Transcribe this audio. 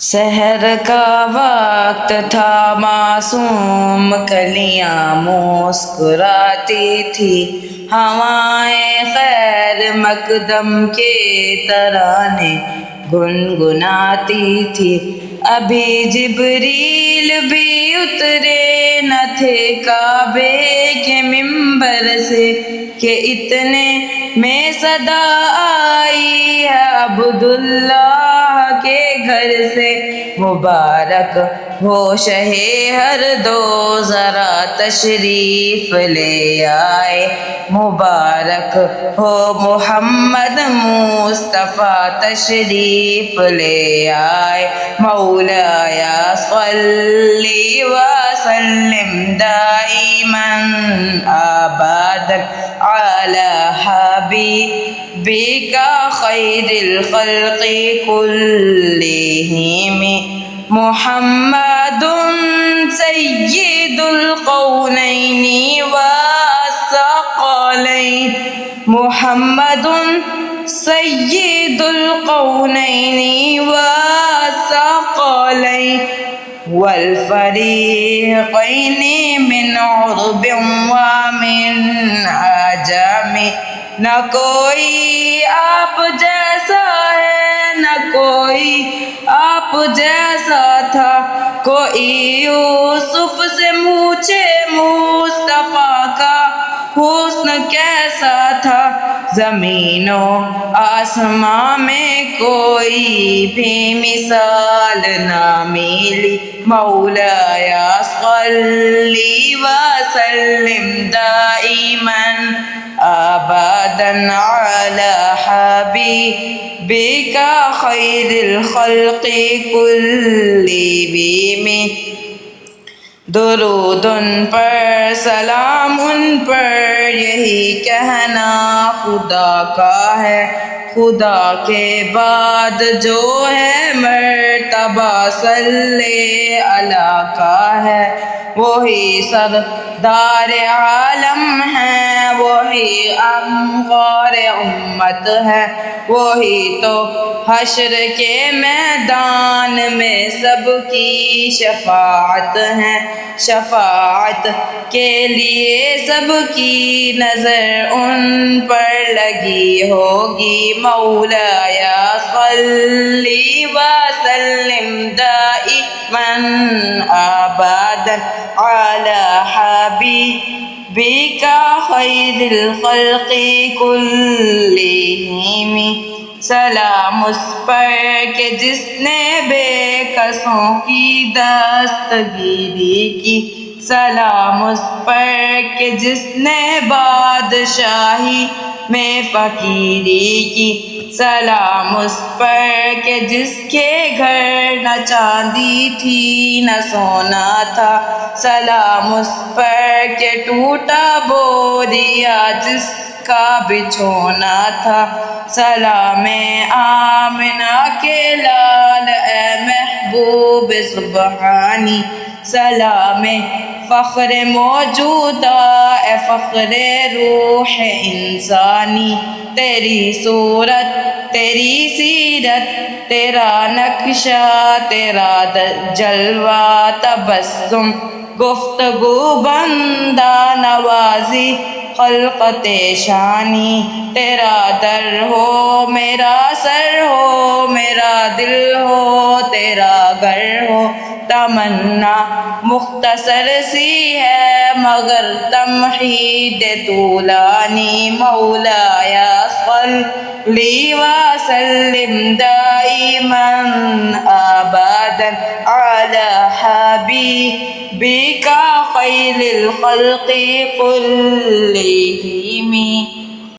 سحر کا وقت تھا، معصوم کلیاں مسکراتی تھی، ہوائیں خیر مقدم کے ترانے گنگناتی تھی۔ ابھی جبریل بھی اترے نہ تھے کعبے کے منبر سے کہ اتنے میں صدا آئی ہے عبداللہ کے گھر سے۔ مبارک ہو شہ ہر دو، ذرا تشریف لے آئے، مبارک ہو محمد مصطفیٰ تشریف لے آئے۔ مولایا صلی وسلم دائما ابدا علی حبیبک خیر الخلق کلہم، محمد سید القونین والثقلین، محمد سید القونین والثقلین والفریقین من عرب ومن عجم۔ نہ کوئی آپ جیسا ہے، نہ کوئی آپ جیسا تھا، کوئی یوسف سے مونچھے مصطفیٰ کا حسن کیسا تھا۔ زمین و آسماں میں کوئی بھی مثال نہ ملی، مولایا صلی وسلم دائما ابدا علی حبیبک خیر الخلق کلہم۔ درود ان پر، سلام ان پر، یہی کہنا خدا کا ہے۔ خدا کے بعد جو ہے مرتبہ صلی اللہ کا ہے، وہی سردار عالم ہے، وہی انوار امت ہے، وہی تو حشر کے میدان میں سب کی شفاعت ہے۔ شفاعت کے لیے سب کی نظر ان پر لگی ہوگی، مولایا صلی وسلم دائما ابدا علی حبیبک خیر الخلق کلہم۔ سلام اس پر کہ جس نے بے کسوں کی دستگیری کی، سلام اس پر کہ جس نے بادشاہی میں فقیری کی، سلام اس پر کہ جس کے گھر نہ چاندی تھی نہ سونا تھا، سلام اس پر کہ ٹوٹا بوریا جس کا بچھونا تھا۔ سلام آمنہ کے لال اے محبوب سبحانی، سلام فخر موجودہ اے فخر روح انسانی۔ تیری صورت، تیری سیرت، تیرا نقشہ، تیرا جلوہ، تبسم، گفتگو، بندہ نوازی، خلقت شانی۔ تیرا در ہو میرا سر ہو، میرا دل ہو تیرا گھر ہو، تمنا مختصر سی ہے مگر تمہید طولانی، مولایا صلی وسلم دائما ابدا علی حبیبک خیر الخلق کلہم۔